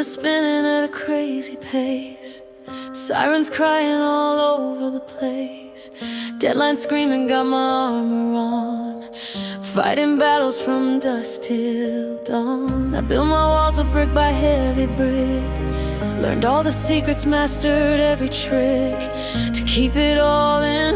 are spinning at a crazy pace. Sirens crying all over the place. Deadlines screaming, got my armor on. Fighting battles from dusk till dawn. I built my walls of brick by heavy brick. Learned all the secrets, mastered every trick. To keep it all in,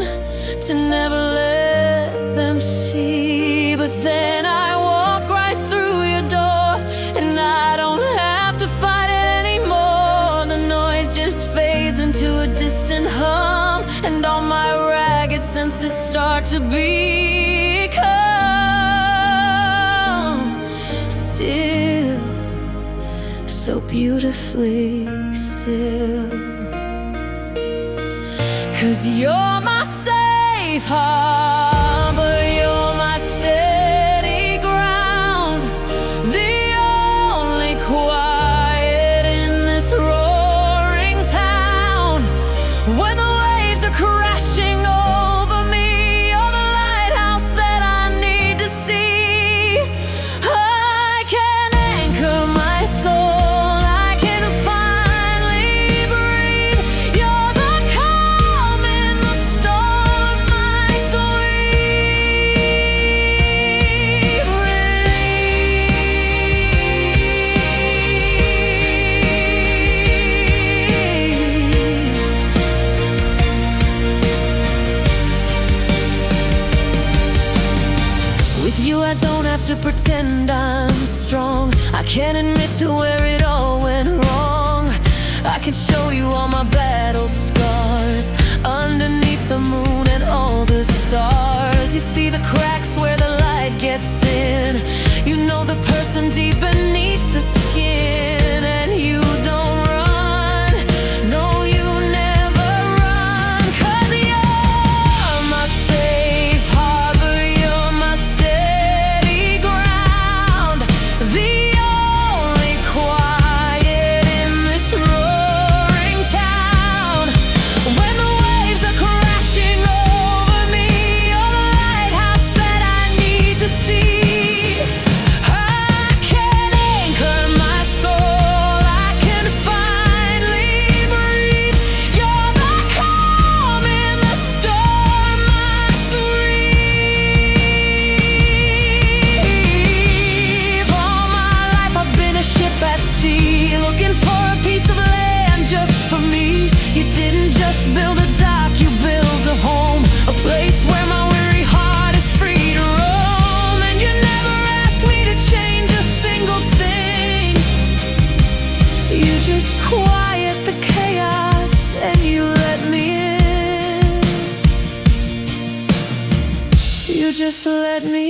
to never let them see. But then I walk right through your door, and I don't have to fight it anymore. The noise just fades into a distant hum, and all my ragged senses start to become still, so beautifully still. 'Cause you're my safe harbor, you're my steady ground, the only quiet in this roaring town. When the waves are crashing over me, you're the lighthouse that I need to see. I can anchor my soul, I can finally breathe. You're the calm in the storm, my sweet relief. With you I don't have to pretend I'm strong. I can admit to where it all went wrong. I can show you all my battle scars underneath the moon and all the stars. You see the cracks where the light gets in. You know the person deep beneath the skin. And you don't run, no you never run. 'Cause you're my safe harbor, you're my steady ground, the only quiet in this roaring town. When the waves are crashing over me, you're the lighthouse that I need to see. I can anchor my soul, I can finally breathe. You're the calm in the storm, my sweet. All my life I've been a ship at sea, looking for a piece of land just for me. You didn't just build a dock, you built a home, a place where my weary heart is free to roam. And you never asked me to change a single thing. You just quiet the chaos and you let me in. You just let me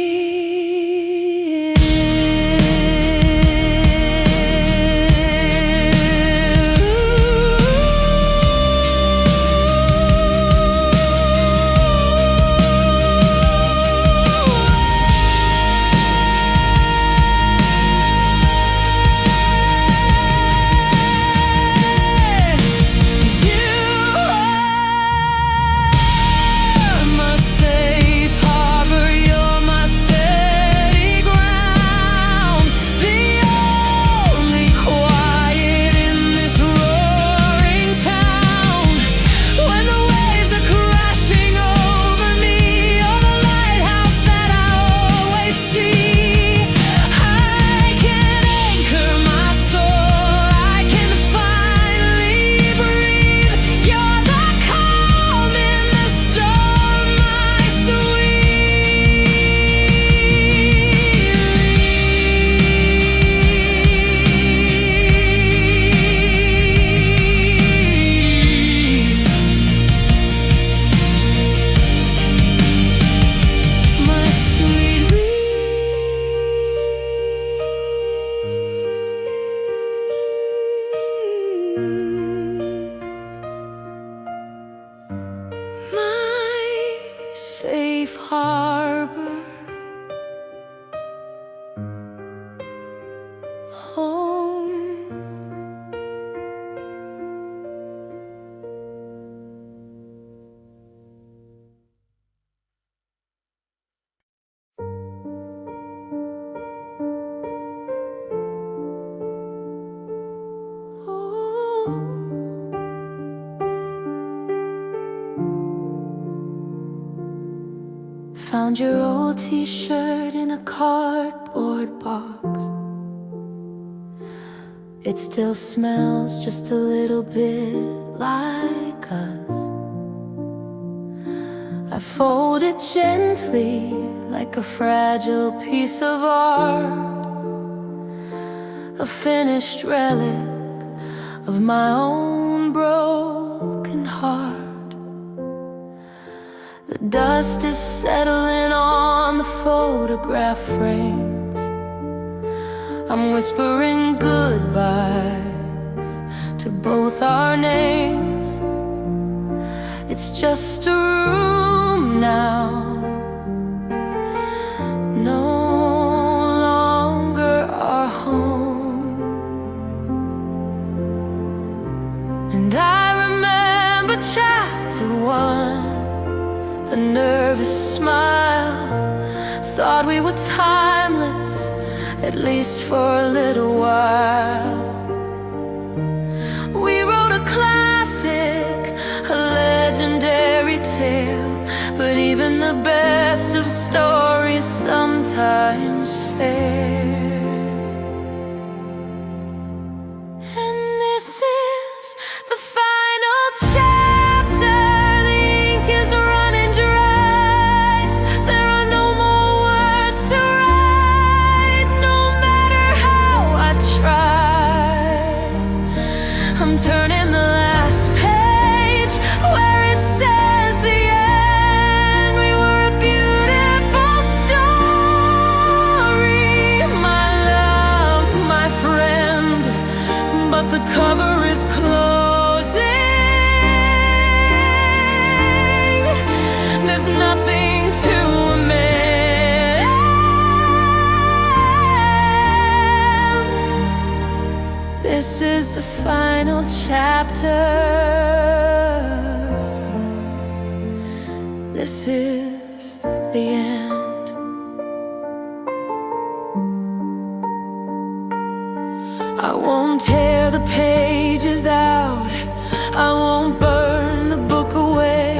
safe harbor, home. Found your old t-shirt in a cardboard box. It still smells just a little bit like us. I fold it gently like a fragile piece of art, a finished relic of my own broken heart. The dust is settling on the photograph frames. I'm whispering goodbyes to both our names. It's just a room now, no longer our home. And I remember chapter 1, a nervous smile. Thought we were timeless, at least for a little while. We wrote a classic, a legendary tale, but even the best of stories sometimes fail. And this is the final chapter. The ink is running dry. There are no more words to write, no matter how I try. I'm turning the last page where it says the end. We were a beautiful story, my love, my friend, but the cover is closing. There's nothing to amend. This is the final chapter. This is the end. I won't tear the pages out, I won't burn the book away.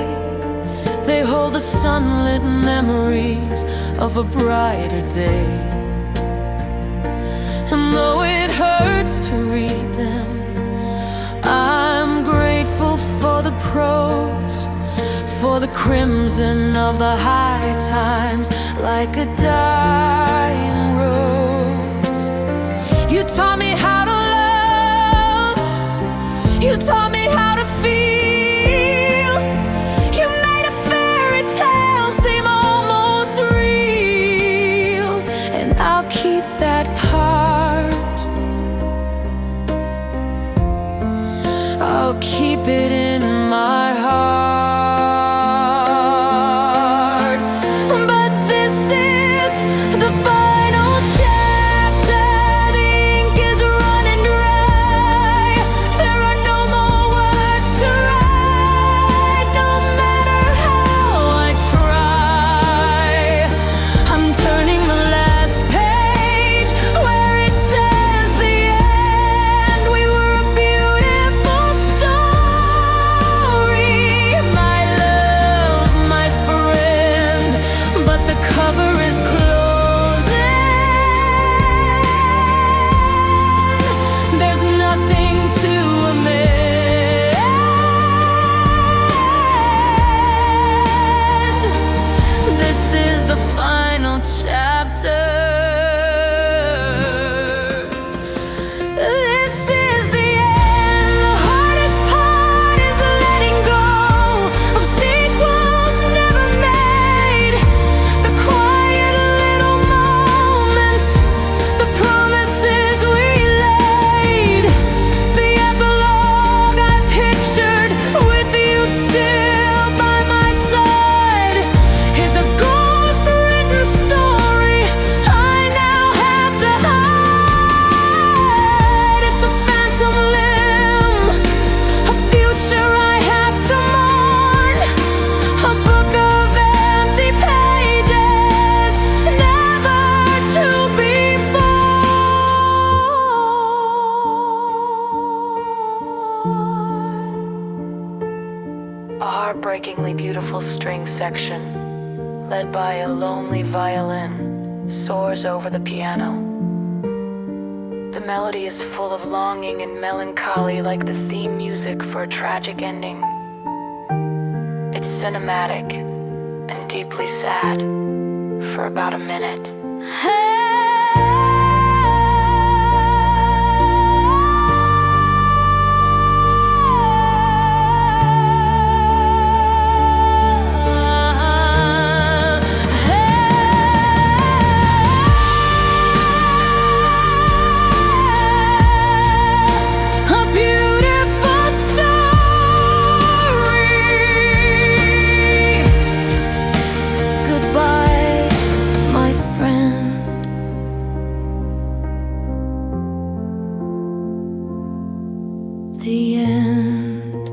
They hold the sunlit memories of a brighter day. And though it hurts to read them, I'm grateful for the prose, for the crimson of the high times, like a dying rose. You taught me how to love, you taught me how to feel. You made a fairy tale seem almost real, and I'll keep that part. I'll keep it in my heart. But this is the final chapter. The ink is running dry. There are no more words to write, no matter how I try. I'm turning the last page where it says the end. We were a beautiful story, my love, my friend, but the cover is closing. There's nothing to amend. This is the final chapter. This is the end. The hardest part is letting go of sequels never made. The quiet little moments, the promises we laid. The epilogue I pictured with you still by my side is a ghost-written story I now have to hide. It's a phantom limb, a future I have to mourn, a book of empty pages, never to be born. A heartbreakingly beautiful string section, led by a lonely violin, soars over the piano. The melody is full of longing and melancholy, like the theme music for a tragic ending. It's cinematic and deeply sad for about a minute. The end.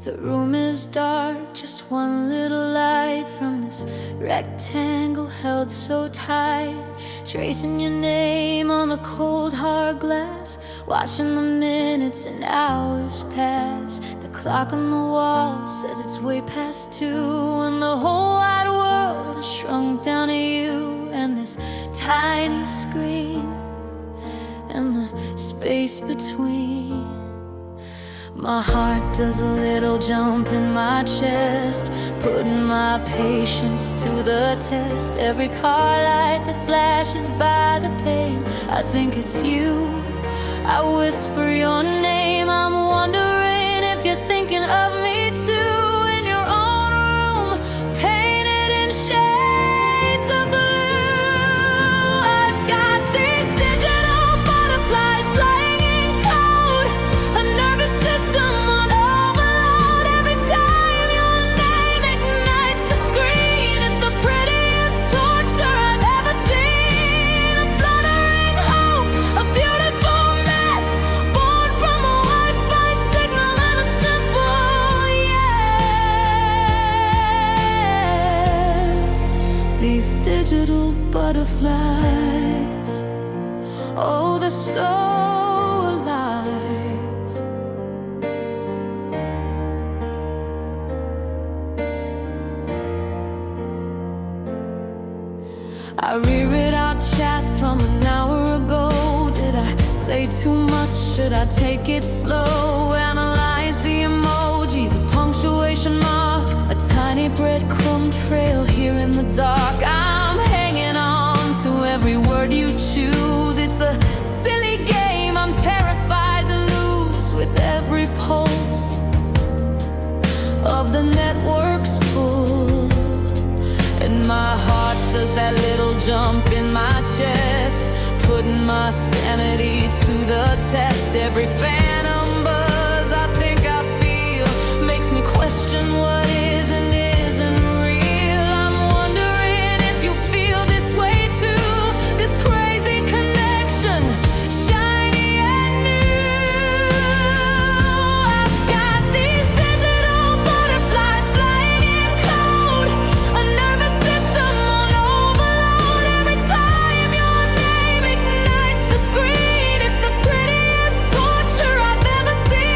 The room is dark, just one little light from this rectangle held so tight. Tracing your name on the cold hard glass, watching the minutes and hours pass. The clock on the wall says it's way past 2, and the whole wide world has shrunk down to you and this tiny screen and the space between. My heart does a little jump in my chest, putting my patience to the test. Every car light that flashes by the pane, I think it's you. I whisper your name, I'm wondering if you're thinking of me too. In your own room, painted in shades of blue, I've got these digital butterflies flying in code, a nervous system on overload. Every time your name ignites the screen, it's the prettiest torture I've ever seen. A fluttering hope, a beautiful mess, born from a Wi-Fi signal and a simple yes. These digital butterflies, oh, they're so alive. I reread our chat from an hour ago. Did I say too much? Should I take it slow? Analyze the emoji, the punctuation mark, a tiny breadcrumb trail here in the dark. I'm hanging on to every word you choose. It's a silly game I'm terrified to lose. With every pulse of the network's pull, and my heart does that little jump in my chest, putting my sanity to the test. Every phantom buzz I think I feel makes me question what is and isn't real. I'm wondering if you feel this way too, this crazy connection, shiny and new. I've got these digital butterflies flying in code, a nervous system on overload. Every time your name ignites the screen, it's the prettiest torture I've ever seen.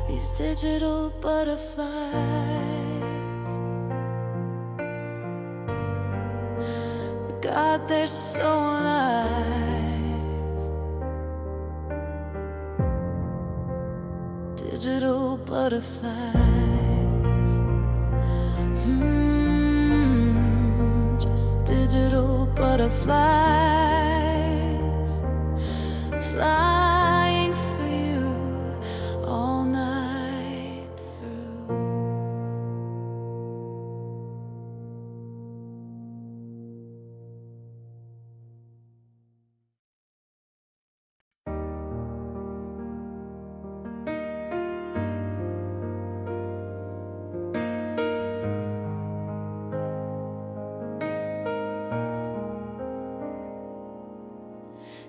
these digital butterflies. God, they're so alive. Digital butterflies. Just digital butterflies, flying for you all night through.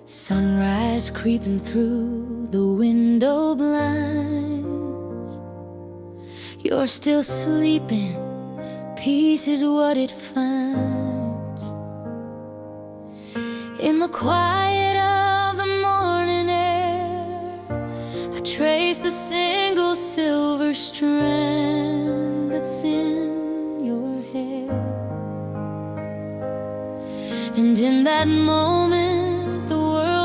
Sunrise creeping through the window blinds. You're still sleeping, peace is what it finds. In the quiet of the morning air, I trace the single silver strand that's in your hair. And in that moment,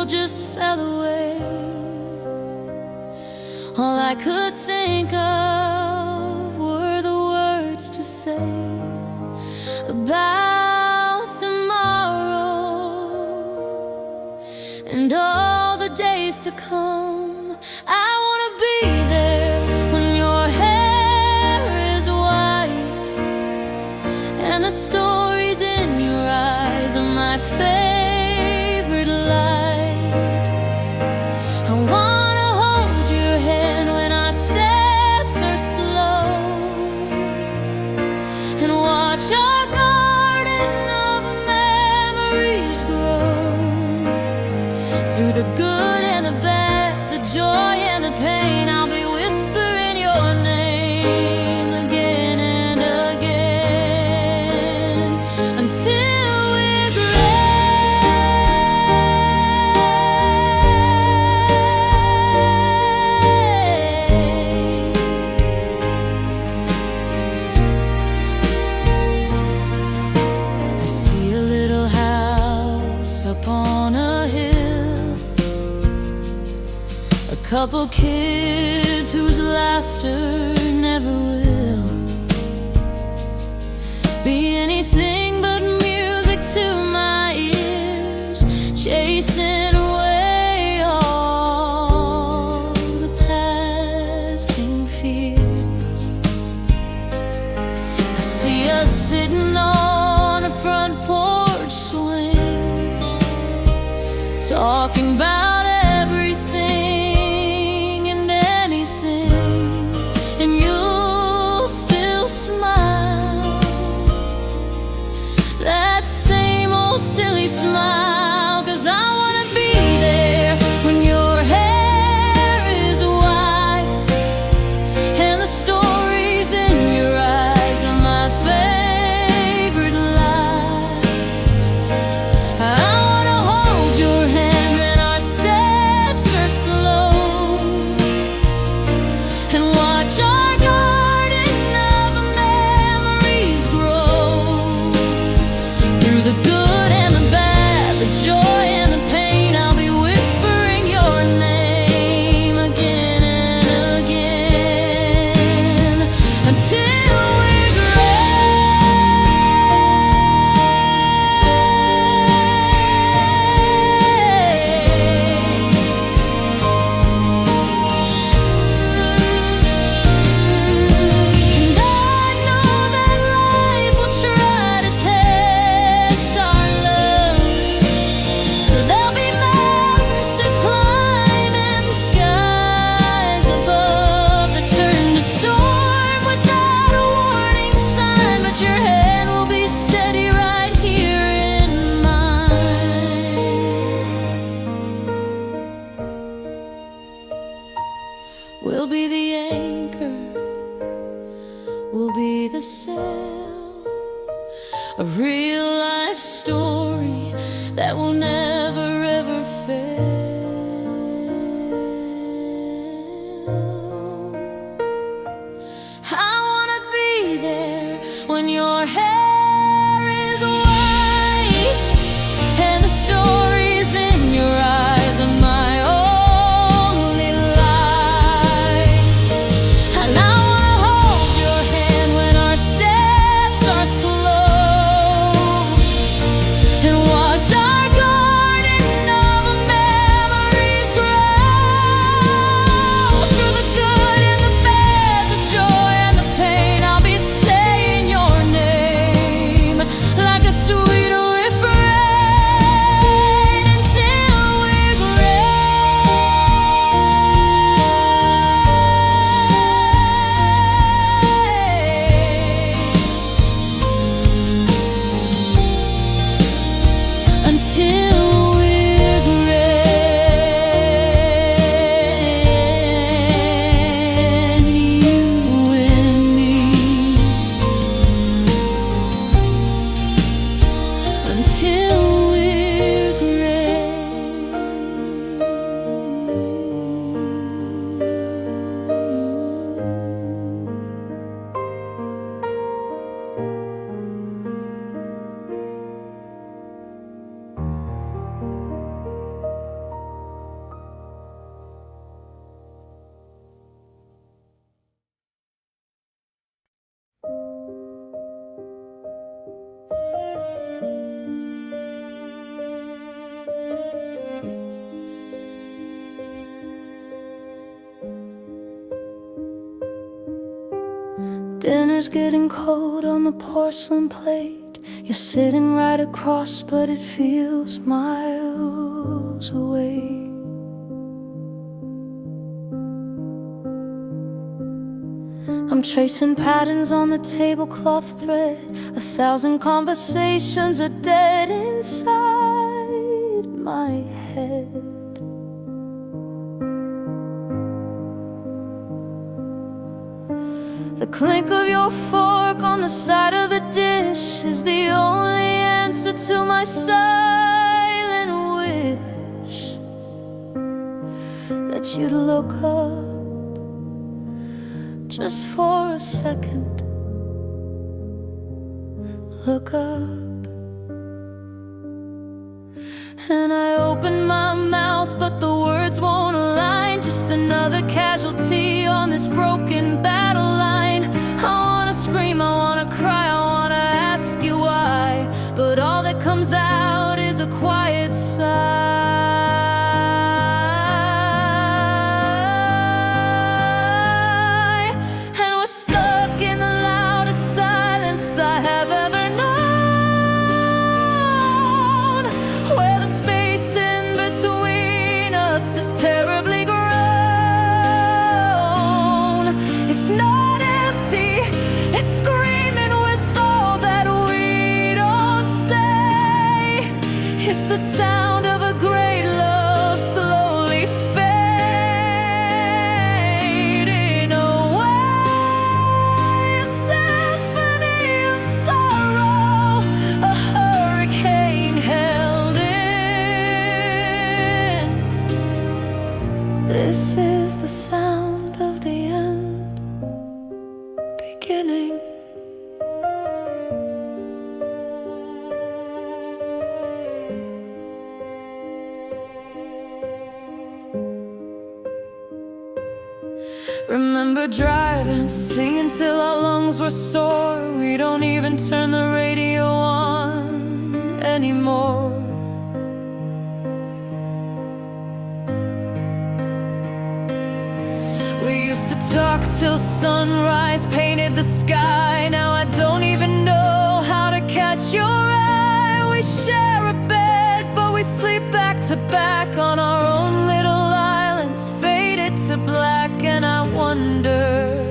just fell away. All I could think of were the words to say about tomorrow and all the days to come. I wanna be there when your hair is white and the stories in your eyes are my favorite light. Through the good and the bad, the joy and the pain, I'll be whispering your name again and again until we're gray. I see a little house up on a hill, a couple kids whose laughter never will be anything but music to my ears, chasing away all the passing fears. I see us sitting on a front porch swing, talking about everything. Silly smile, 'cause I wanna be there when your hair is white and the stories in your eyes are my favorite light. I wanna hold your hand when our steps are slow and watch our garden of memories grow. Through the good, joy and the pain, I'll be whispering your name again and again until we're And I know that life will try to test our love. There'll be mountains to climb and skies above that turn to storm without a warning sign. But your hand will be steady right here in mine. We'll be the anchor, we'll be the sail, a real life story that will never ever fail. and your hair is white, and the stories in your eyes are my only light. And now I'll hold your hand when our steps are slow, and watch our garden of memories grow. Through the good and the bad, the joy and the pain, I'll be saying your name like a sweet refrain until we're gray. Until we're gray, you and me. Until we're gray. Dinner's getting cold on the porcelain plate. You're sitting right across, but it feels miles away. I'm tracing patterns on the tablecloth thread. 1,000 conversations are dead inside my head. The clink of your fork on the side of the dish is the only answer to my silent wish that you'd look up just for a second. Look up. And I open my mouth, but the words won't align. Just another casualty on this broken battle line. I wanna scream, I wanna cry, I wanna ask you why, but all that comes out is a quiet sigh. And we're stuck in the loudest silence I have ever known, where the space in between us is terribly grown. It's not empty, it's screaming with all that we don't say. It's the sound of a great love slowly fading away. A symphony of sorrow, a hurricane held in. This is the sound of the end beginning. Remember driving, singing till our lungs were sore. We don't even turn the radio on anymore. We used to talk till sunrise painted the sky. Now I don't even know how to catch your eye. We share a bed, but we sleep back to back on our own little islands, faded to black. And I wonder,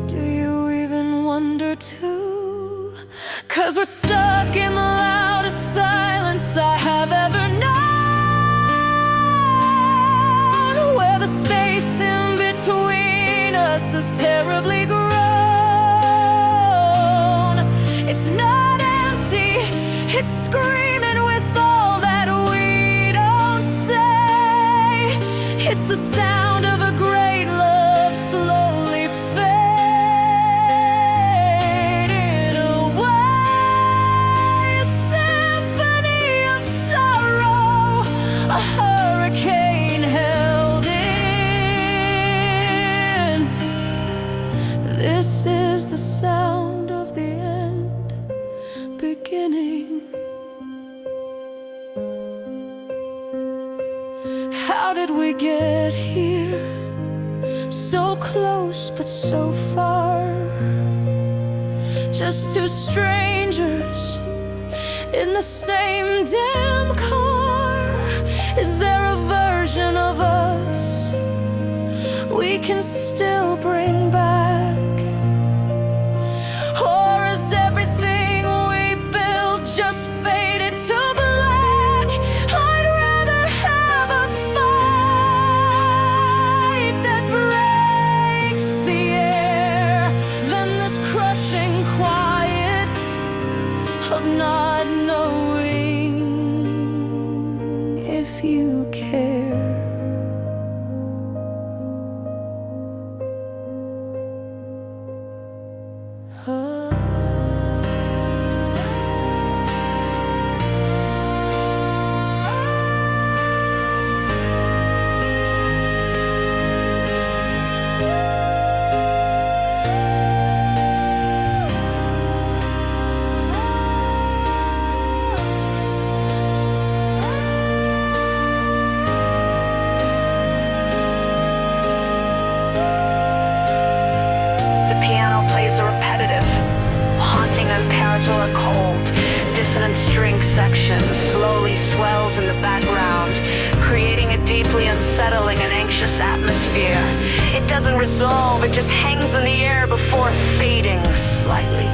do you even wonder too? 'Cause we're stuck in the loudest silence I have ever known, where the space in between us is terribly grown. It's not empty, it's screaming with all that we don't say. It's the sound of a great love slowly fading. So close but so far, just two strangers in the same damn car. Is there a version of us we can still bring back? Or is everything we built just faded to black? I'd rather have a fight that breaks the air than this crushing quiet of not knowing if you care. Plays a repetitive, haunting unparalleled or cold, dissonant string section slowly swells in the background, creating a deeply unsettling and anxious atmosphere. It doesn't resolve, it just hangs in the air before fading slightly.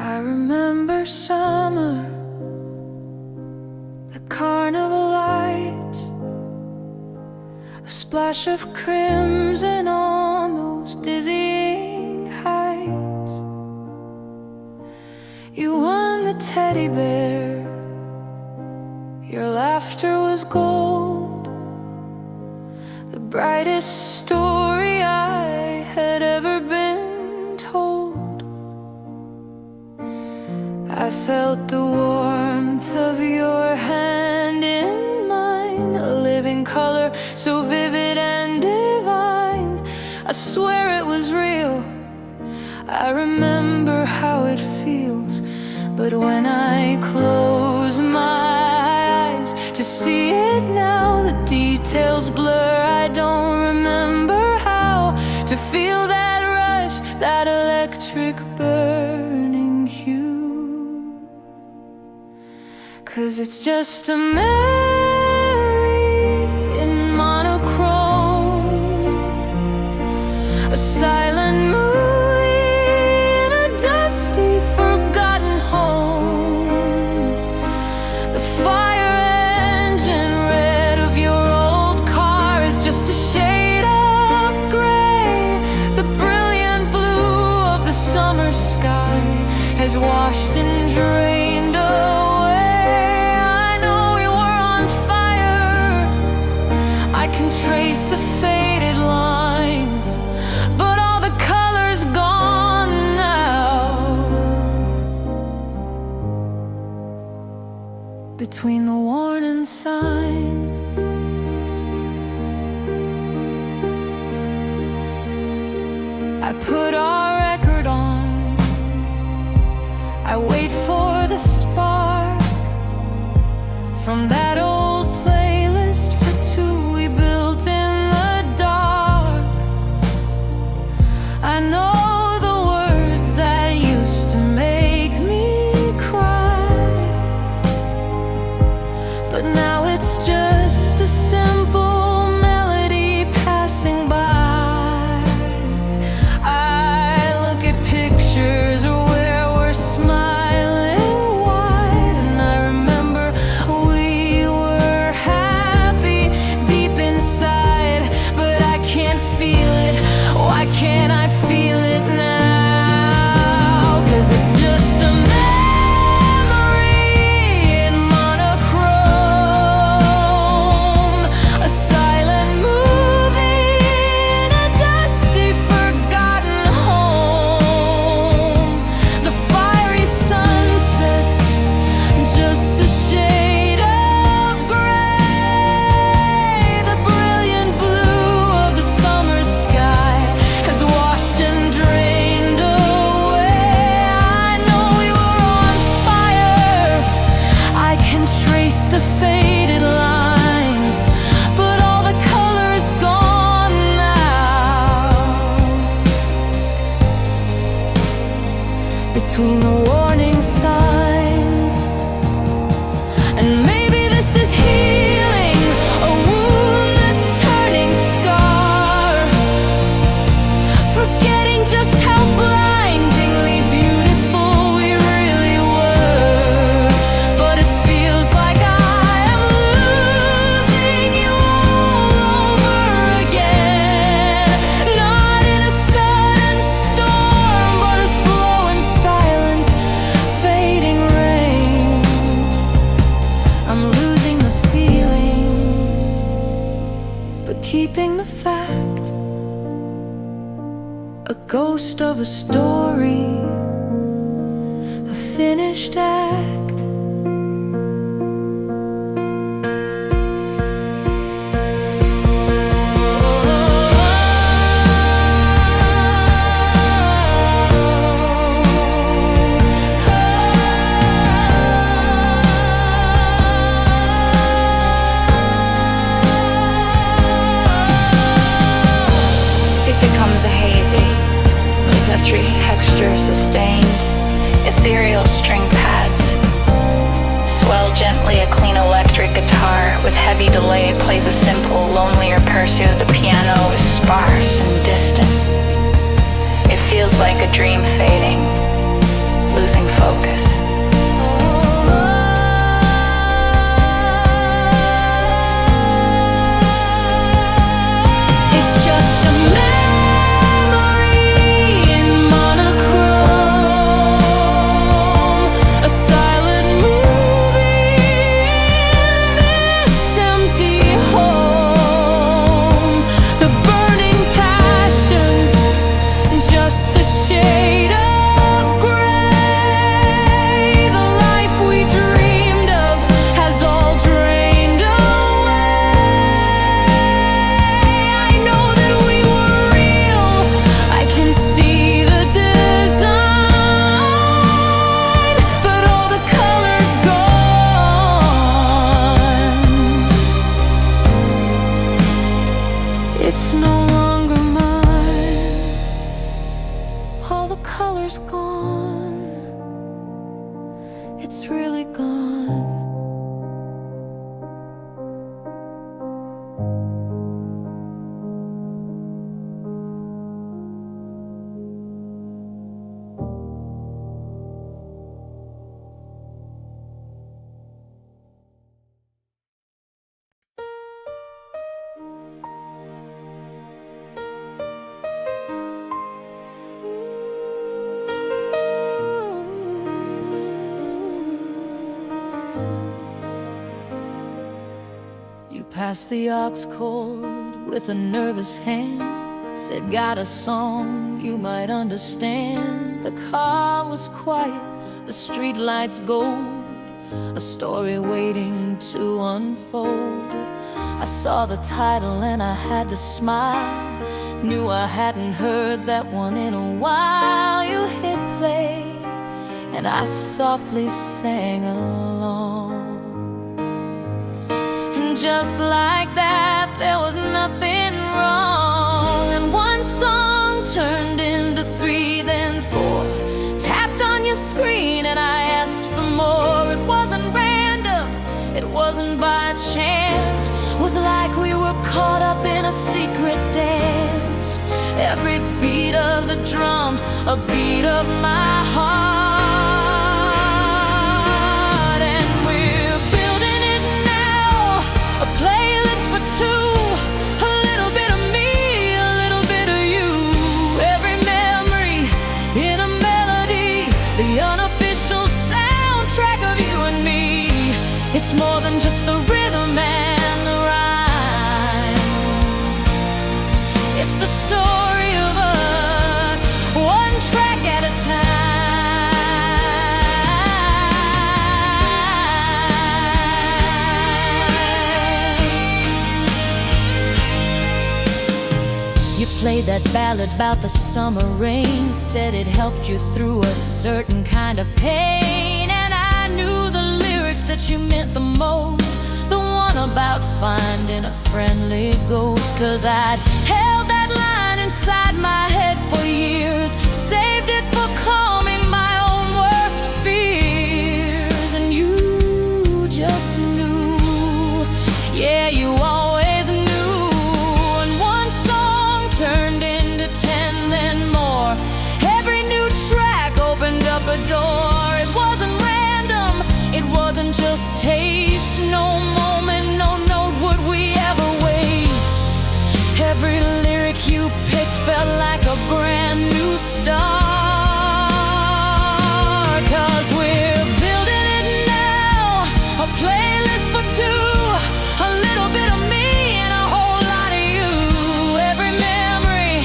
I remember summer, the carnival lights, a splash of crimson on those dizzying heights. You won the teddy bear, your laughter was gold, the brightest story I had ever been told. I felt the warmth of your hand in mine, a living color so vivid and divine. I swear it was real, I remember how it feels. But when I close my eyes to see it now, the details blur. I don't remember how to feel that rush, that electric burning hue. 'Cause it's just a memory in monochrome, a silent movie in a dusty, forgotten home. The fire engine red of your old car is just a shade washed and drained away. I know we were on fire. I can trace the faded lines, but all the color's gone now. Between the warning signs, I put our record on. I wait for the spark from that old playlist for two we built in the dark. I know the words that used to make me cry, but now it's just a simple melody passing by. Can I feel it now? 'Cause it's just a memory in monochrome, a silent movie in a dusty, forgotten home. The fiery sunsets, just a shade of gray. The brilliant blue of the summer sky washed and drained away. I know we were on fire. I can trace the faded lines, but all the color's gone now. Between the warning signs, and maybe this is healing a wound that's turning scar. Forgetting just how blindingly beautiful we really were. But it feels like I am losing you all over again. Not in a sudden storm, but a slow and silent fading rain. I'm losing the feeling, but keeping the fact, a ghost of a story, a finished act. It becomes a hazy, mystery texture sustained, ethereal string pads. Swell gently a clean electric guitar with heavy delay plays a simple, lonelier pursuit. The piano is sparse and distant. It feels like a dream fading, losing focus. It's just a memory in monochrome, a silent movie in this empty home. The burning passions, just a shade of gray. The life we dreamed of has all drained away. I know that we were real. I can see the design, but all the color's gone. It's no longer mine. All the color's gone. It's really gone. past the aux cord with a nervous hand. Said, got a song you might understand. The car was quiet, the street lights gold, a story waiting to unfold. I saw the title and I had to smile. Knew I hadn't heard that one in a while. You hit play and I softly sang along. And just like that, there was nothing wrong. And one song turned into 3, then 4. Tapped on your screen and I asked for more. It wasn't random, it wasn't by chance. It was like we were caught up in a secret dance. Every beat of the drum, a beat of my heart. And we're building it now, a playlist for 2. A little bit of me, a little bit of you. Every memory in a melody, the unofficial soundtrack of you and me. It's more than just the rhythm and the rhyme. It's the story of us, one track at a time. You played that ballad about the summer rain. Said it helped you through a certain kind of pain. And I knew the lyric that you meant the most, the one about finding a friendly ghost. 'Cause I'd held that line inside my head for years, saved it for calming my own worst fears. And you just knew, yeah, you always knew. And one song turned into 10, then more. Every new track opened up a door. It wasn't random, it wasn't just taste. No moment, no note would we ever waste. Every lyric you picked felt like a brand new start. 'Cause we're building it now, a playlist for 2. A little bit of me and a whole lot of you. Every memory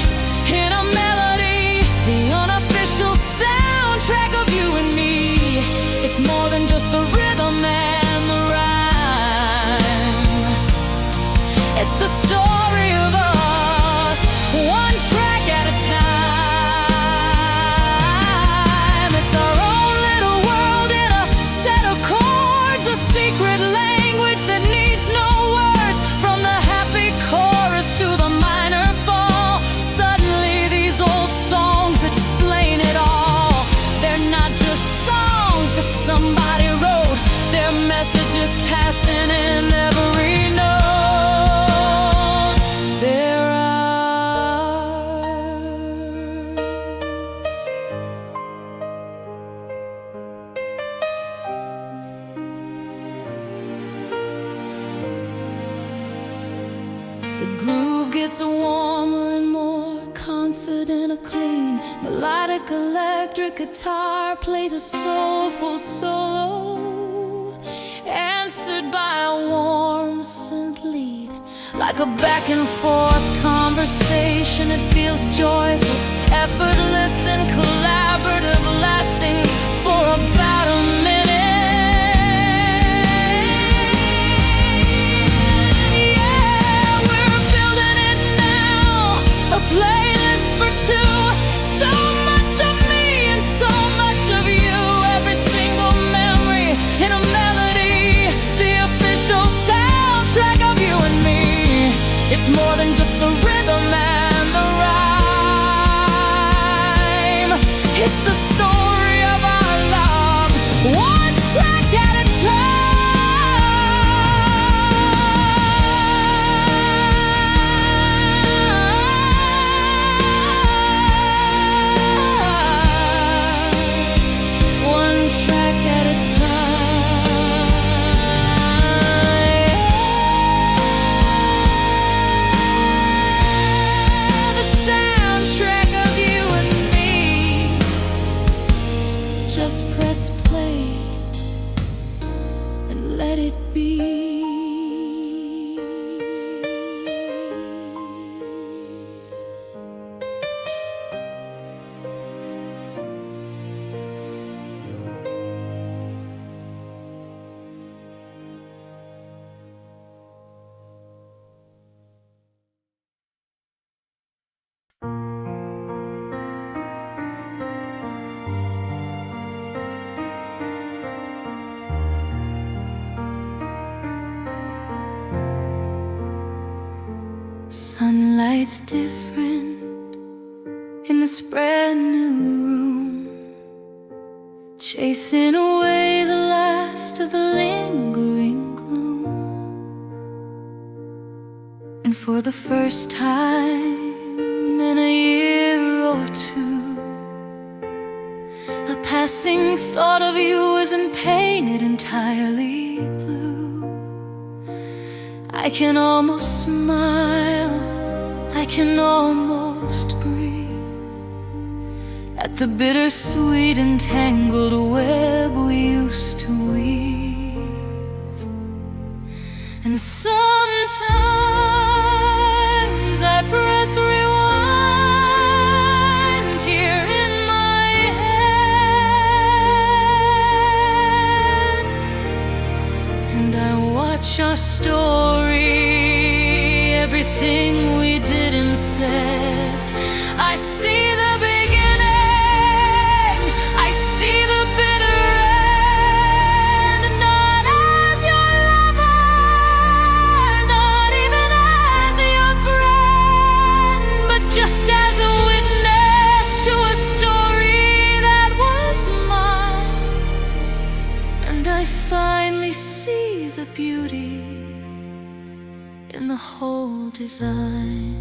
in a melody, the unofficial soundtrack of you and me. It's more than just the rhythm and the rhyme. It's the story of us, one track at a time. It's our own little world in a set of chords, a secret language that needs no words. From the happy chorus to the minor fall, suddenly these old songs explain it all. They're not just songs that somebody wrote, they're messages passing in every note. They're ours. The groove gets warmer and more confident, a clean melodic electric guitar plays a soulful solo, answered by a warm synth lead. Like a back and forth conversation, it feels joyful, effortless and collaborative, lasting for about a minute. Yeah, we're building it now, a playlist for 2. So much of me and so much of you. Every single memory in a melody, the official soundtrack of you and me. It's more than just the rhythm and the rhyme. It's the story of our love, one track at a time. One track at a time. Sunlight's different in this brand new room, chasing away the last of the lingering gloom. And for the first time in a year or two, a passing thought of you isn't painted entirely blue. I can almost smile, I can almost breathe at the bittersweet and tangled web we used to weave. And sometimes I press rewind here in my head, and I watch our story, everything we did and said. I see the beginning, I see the bitter end. Not as your lover, not even as your friend, but just as a witness to a story that was mine. And I finally see the beauty in the whole design.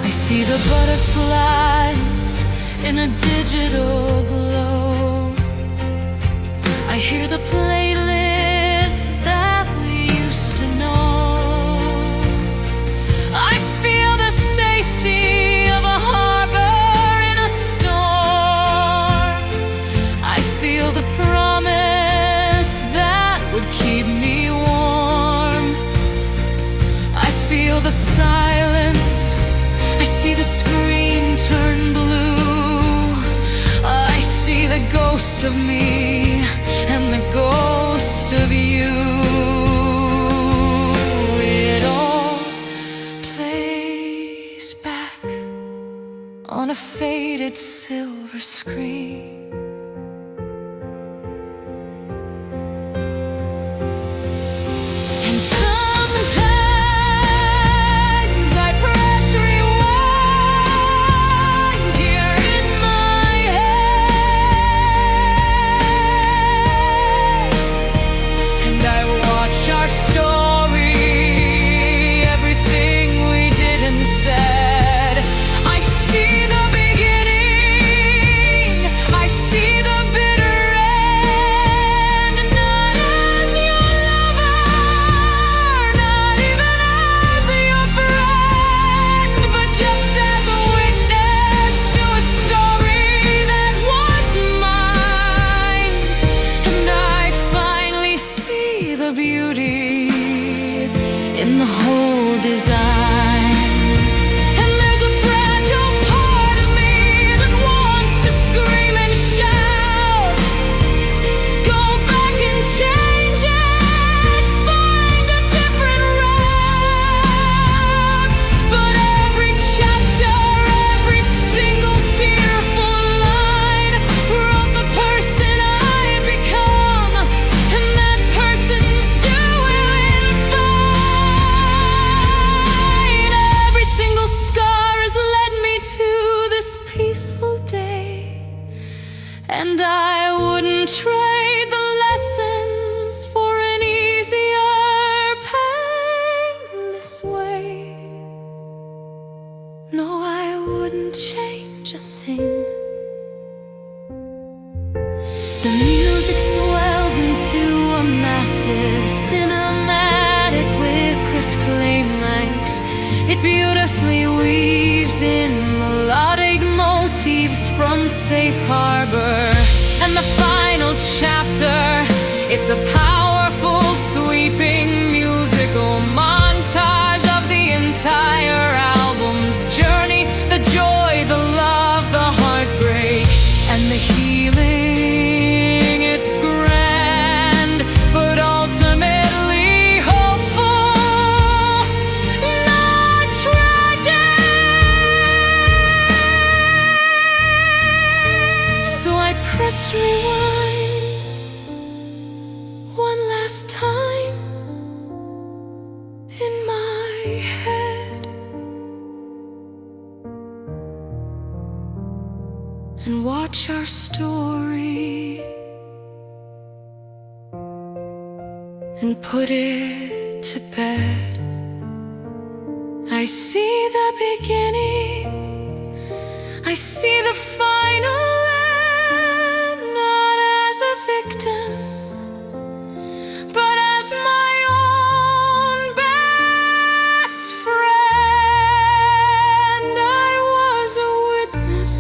I see the butterflies in a digital glow. I hear the playlist that we used to know. I feel the safety of a harbor in a storm. I feel the promise that would keep me warm. I feel the silence, I see the screen turn blue. I see the ghost of me and the ghost of you. It all plays back on a faded silver screen. And sometimes I press rewind here in my head, and I watch our story, everything we did and said. I see the beginning, I see the bitter end. Not as your lover, not even as your friend, but just as a witness to a story that was mine. And I finally see the beauty in the whole design. And there's a fragile part of me that wants to scream and shout, go back and change it, find a different route. But every chapter, every single tearful line wrote the person I've become, and that person's doing fine. Every single scar has led me to this peaceful day, and I wouldn't trade the lessons for an easier, painless way. No, I wouldn't change a thing. The music swells into a massive cinematic with crisp climax. It beautifully weaves in melodic motifs from Safe Harbor. And the final chapter, it's a powerful, sweeping musical montage of the entire album's journey. The joy, the love, the heartbreak, and the healing. It's grand, but ultimately hopeful, not tragic. So I press rewind one last time. my head and watch our story and put it to bed. I see the beginning, I see the final end, not as a victim, but as my own best friend. I was a witness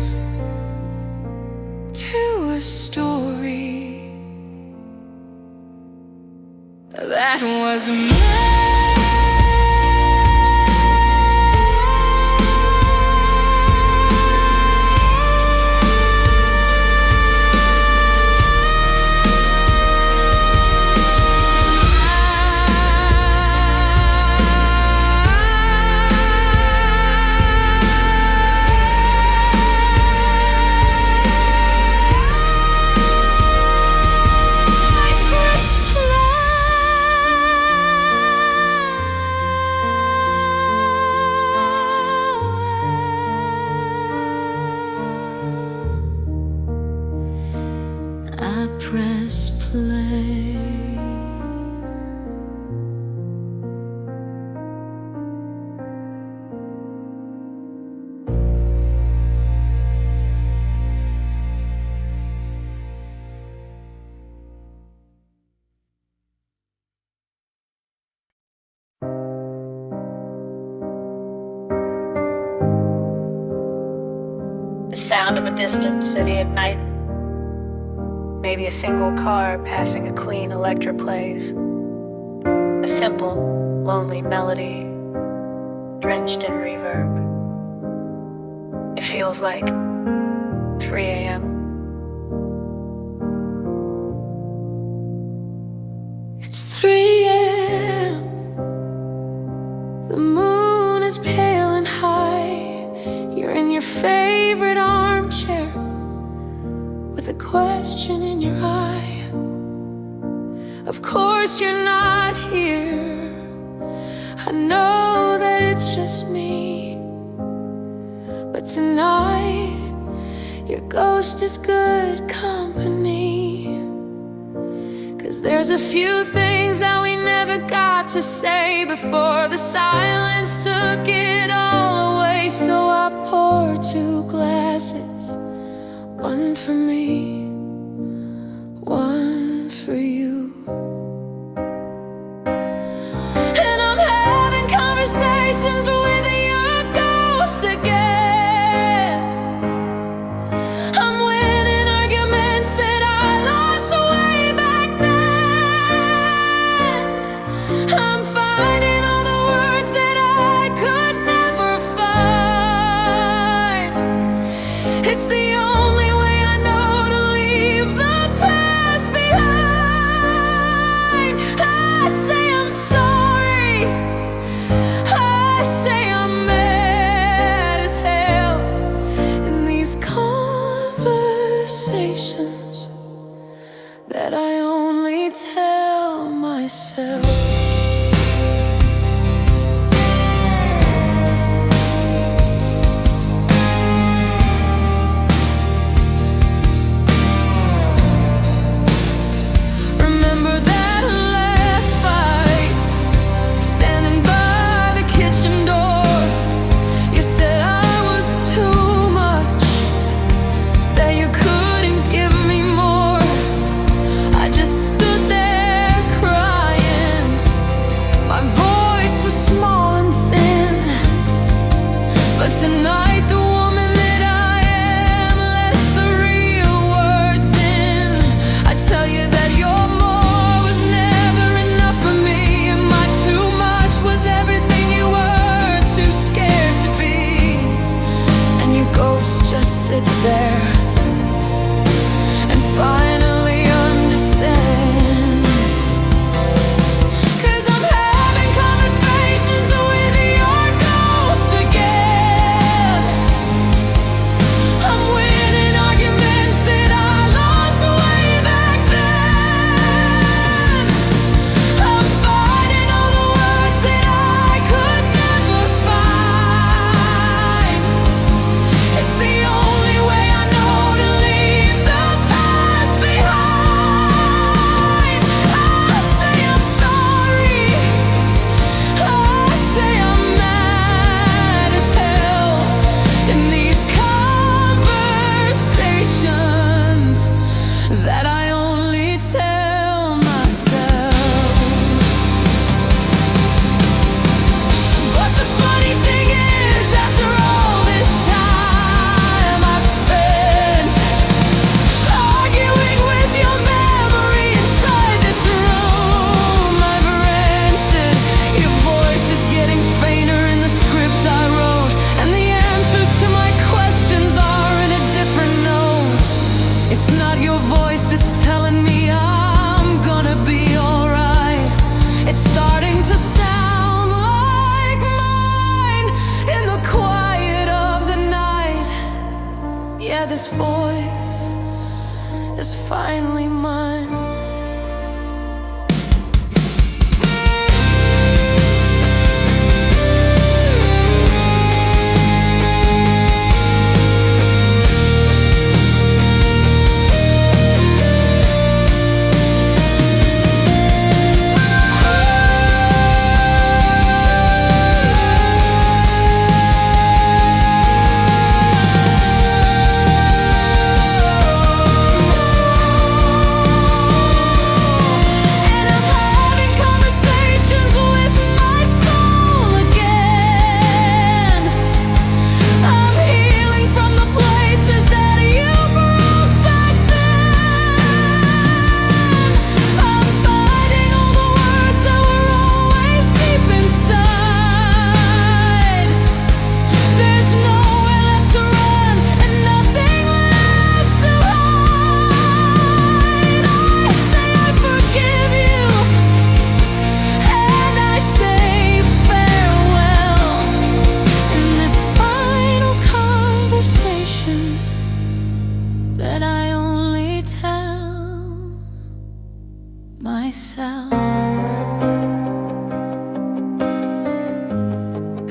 to a story that was mine. I press play. The sound of a distant city at night. Maybe a single car passing a clean electric plays. A simple, lonely melody, drenched in reverb. It feels like 3 a.m. It's 3 a.m. The moon is pale and high. You're in your favorite armchair with a question in your eye. Of course you're not here. I know that it's just me, but tonight your ghost is good company. 'Cause there's a few things that we never got to say before the silence took it all away. So I pour 2 glasses, one for me, one for you. And I'm having conversations with your ghost again. I'm winning arguments that I lost way back then. I'm finding all the words that I could never find. It's the only way I know to leave the past behind. I say I'm sorry, I say I'm mad as hell. In these conversations that I only tell myself. Remember that last fight, standing by the kitchen door. You said I was too much, that you couldn't give me more. I just stood there crying, starting to sound like mine in the quiet of the night. Yeah, this voice is finally mine.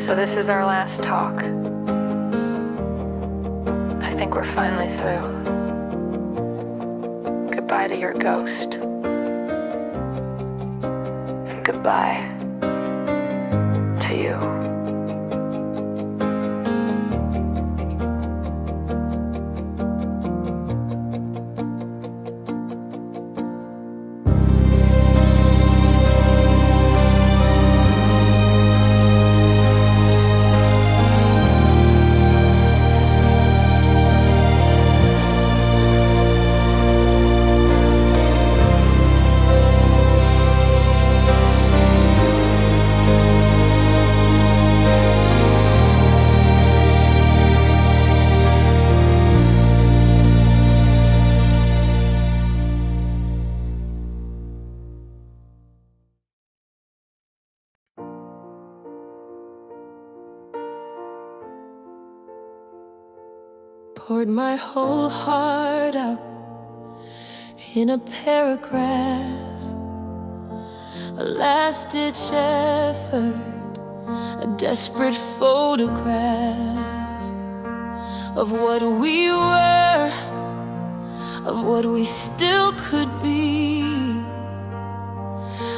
So this is our last talk. I think we're finally through. Goodbye to your ghost. And goodbye to you. Poured my whole heart out in a paragraph, a last-ditch effort, a desperate photograph of what we were, of what we still could be.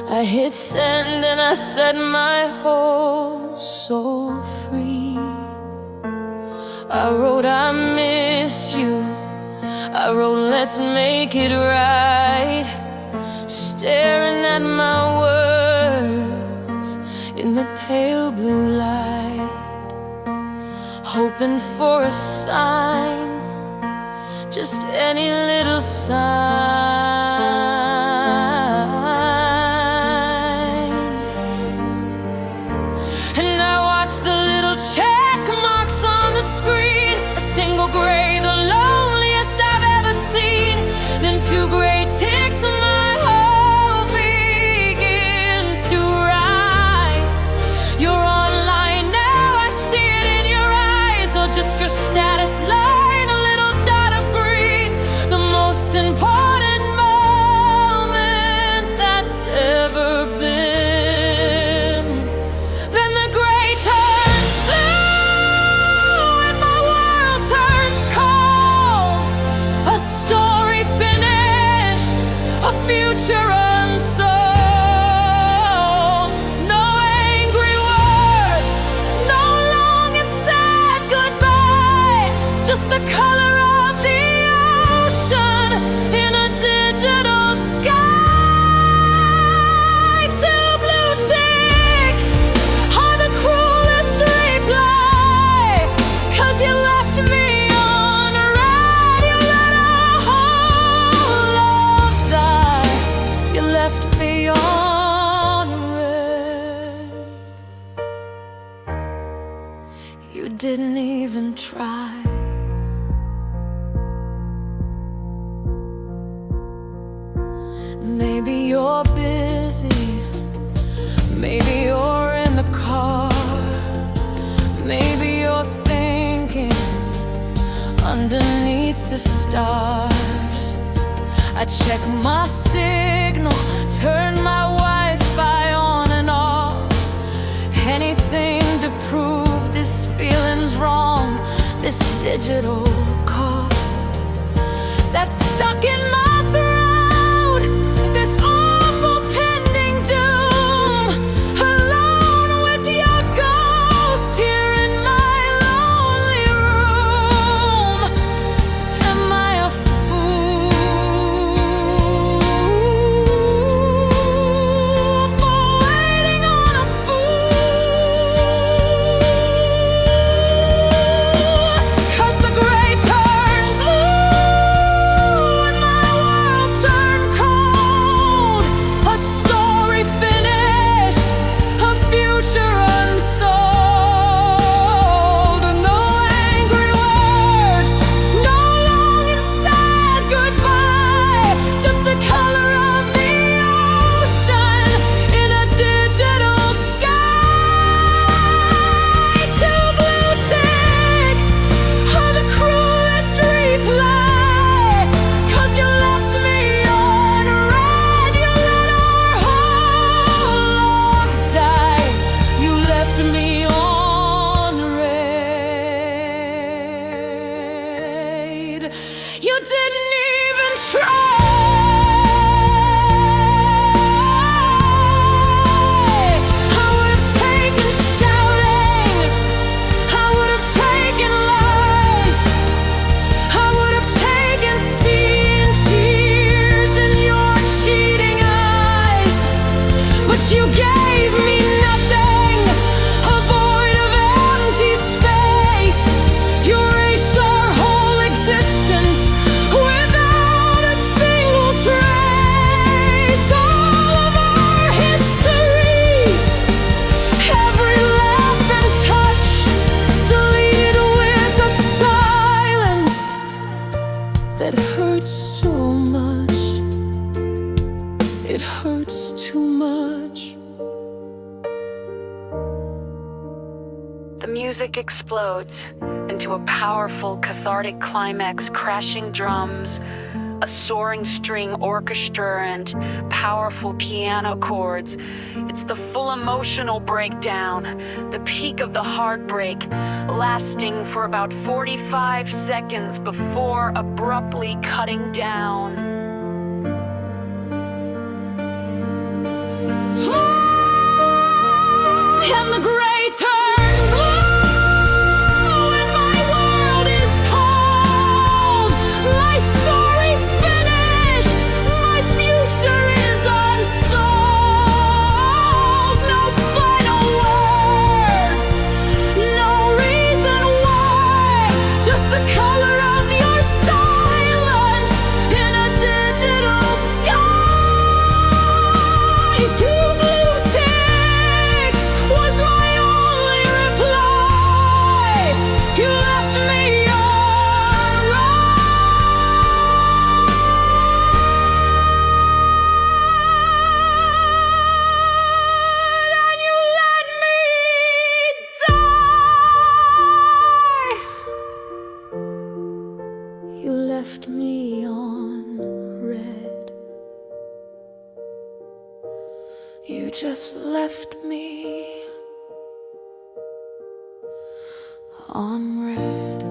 I hit send and I set my whole soul free. I wrote I miss you, I wrote let's make it right, staring at my words in the pale blue light, hoping for a sign, just any little sign. And I watch the little check marks on the screen, a single gray, the loneliest I've ever seen, then two gray ticks and my hope begins to rise. You're online now, I see it in your eyes, or just your status line, a little dot of green, the most important moment that's ever been. Then the gray turns blue and my world turns cold, a story finished, a future unsold. No angry words, no long and sad goodbye, just the color of the ocean in a digital sky. Two blue ticks are the cruelest reply, 'cause you left me on red, you let our whole love die. You left me on red. You didn't even try. Maybe you're busy Maybe you're in the car, maybe you're thinking underneath the stars. I check my signal, turn my Wi-Fi on and off. Anything to prove this feeling's wrong. This digital cough that's stuck in my throat. This awful pending doom. Alone with your ghost here in my lonely room. Am I a fool for waiting on a fool? 'Cause the gray turned blue and my world turned cold. A story finished, a future unsold. No angry words, no long and sad goodbye. Just the color of the ocean in a digital sky. Two blue ticks are the cruelest reply. 'Cause you left me on red. You let our whole love die. You left me on red. You didn't even try. I would have taken shouting, I would have taken lies, I would have taken seeing tears in your cheating eyes. But you gave me nothing, a void of empty space. You erased our whole existence without a single trace. All of our history, every laugh and touch, deleted with a silence that hurts so much. It hurts too much. The music explodes into a powerful, cathartic climax, crashing drums, a soaring string orchestra, and powerful piano chords. It's the full emotional breakdown, the peak of the heartbreak, lasting for about 45 seconds before abruptly cutting down. And the gray turned blue and my world is cold. My story's finished, my future is unsold. No final words, no reason why. Just the color of your silence in a digital sky. Two blue ticks was my only reply. You left me on red, and you let me die. You left me on red. You just left me on red.